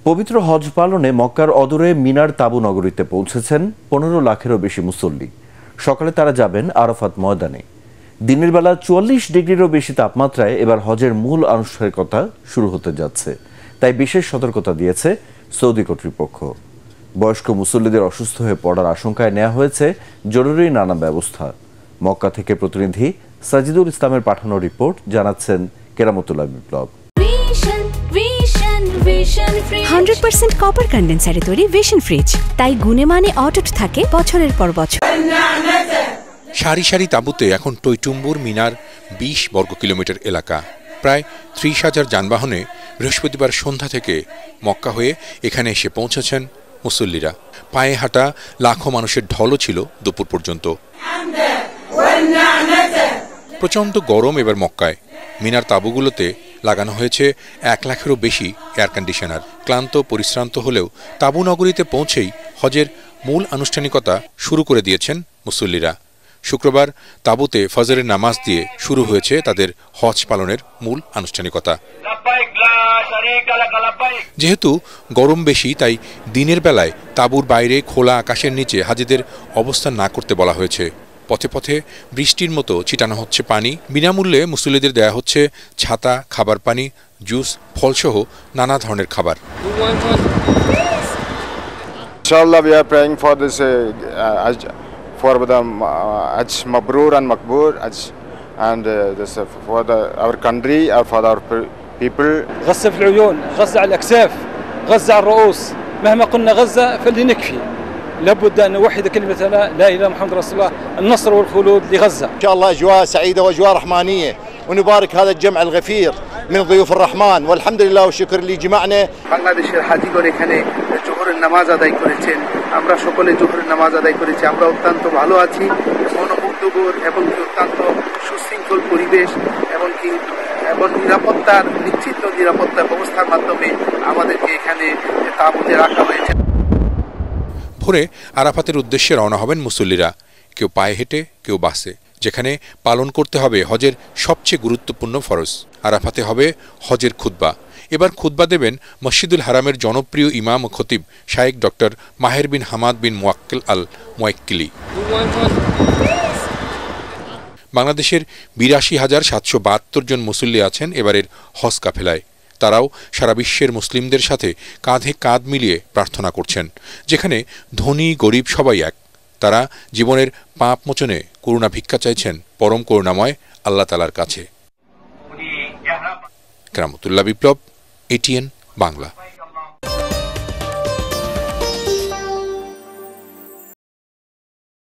পবিত্র হজ পালনে মক্কার অদূরে মিনার তাবু নগরীতে পৌঁছেছেন 15 লাখেরও বেশি মুসল্লি। সকালে তারা যাবেন আরাফাত ময়দানে। দিনের বেলা 44 ডিগ্রিরও বেশি তাপমাত্রায় এবার হজের মূল আনুষ্ঠানিকতা শুরু হতে যাচ্ছে, তাই বিশেষ সতর্কতা দিয়েছে সৌদি কর্তৃপক্ষ। বয়স্ক মুসল্লিদের অসুস্থ হয়ে পড়ার আশঙ্কায় নেওয়া হয়েছে জরুরি নানা ব্যবস্থা। মক্কা থেকে প্রতিনিধি সাজিদুল ইসলামের পাঠানো রিপোর্ট জানাচ্ছেন কেরামতুল্লাহ বিপ্লব। 100% কপার কন্ডেন্সারে তৈরি ভিশন ফ্রিজ, তাই গুণে মানে অটুট থাকে বছরের পর বছর। সারি সারি তাঁবুতে এখন টইটুম্বুর মিনার 20 বর্গ কিলোমিটার এলাকা। প্রায় 30,000 যানবাহনে বৃহস্পতিবার সন্ধ্যা থেকে মক্কা হয়ে এখানে এসে পৌঁছেছেন মুসল্লিরা। পায়ে হাঁটা লাখো মানুষের ঢলও ছিল দুপুর পর্যন্ত। প্রচণ্ড গরম এবার মক্কায়। মিনার তাঁবুগুলোতে লাগানো হয়েছে 1 লাখেরও বেশি এয়ার কন্ডিশনার। ক্লান্ত পরিশ্রান্ত হলেও তাঁবু নগরীতে পৌঁছেই হজের মূল আনুষ্ঠানিকতা শুরু করে দিয়েছেন মুসল্লিরা। শুক্রবার তাঁবুতে ফজরের নামাজ দিয়ে শুরু হয়েছে তাদের হজ পালনের মূল আনুষ্ঠানিকতা। যেহেতু গরম বেশি, তাই দিনের বেলায় তাঁবুর বাইরে খোলা আকাশের নিচে হাজিদের অবস্থান না করতে বলা হয়েছে। পথে পথে বৃষ্টির মতো ছিটানো হচ্ছে পানি। বিনামূল্যে মুসল্লিদের দেয়া হচ্ছে ছাতা, খাবার পানি, জুস, ফলসহ নানা ধরনের খাবার। Inshallah, we are praying for this for the Hajj Mabrur and Makbul and this for our country or for our people. غزة في العيون، غزة على الأكتاف، غزة على الرؤوس. مهما قلنا غزة فاللي نكفي. لابد أن نوحد كلمة لا إله إلا محمد رسول الله، النصر والخلود لغزة. إن شاء الله أجواء سعيدة وأجواء رحمانية، ونبارك هذا الجمع الغفير من ضيوف الرحمن، والحمد لله والشكر اللي جمعنا. বাংলাদেশের হাজিগণ এখানে জোহরের নামাজ আদায় করেছেন, আমরা সকলে জোহরের নামাজ আদায় করেছি। আমরা অত্যন্ত ভালো আছি। মনোমুগ্ধকর এবং অত্যন্ত সুশৃঙ্খল পরিবেশ এবং নিরাপত্তার নিশ্চিত নিরাপত্তা ব্যবস্থার মাধ্যমে আমাদেরকে এখানে তাঁবুতে রাখা হয়েছে। ভোরে আরাফাতের উদ্দেশ্যে রওনা হবেন মুসল্লিরা, কেউ পায়ে হেঁটে, কেউ বাসে। যেখানে পালন করতে হবে হজের সবচেয়ে গুরুত্বপূর্ণ ফরজ। আরাফাতে হবে হজের খুতবা। এবার খুতবা দেবেন মসজিদুল হারামের জনপ্রিয় ইমাম ও খতিব শাইখ ডক্টর মাহের বিন হামাদ বিন মোয়াক্কেল আল মোয়াক্কিলি। বাংলাদেশের 82,772 জন মুসল্লি আছেন এবারের হজ কাফেলায়। তারাও সারা বিশ্বের মুসলিমদের সাথে কাঁধে কাঁধ মিলিয়ে প্রার্থনা করছেন। যেখানে ধনী গরিব সবাই এক। তারা জীবনের পাপ মোচনে করুণা ভিক্ষা চাইছেন পরম করুণাময় আল্লাহ তাআলার কাছে। কেরামতুল্লাহ বিপ্লব, ATN বাংলা।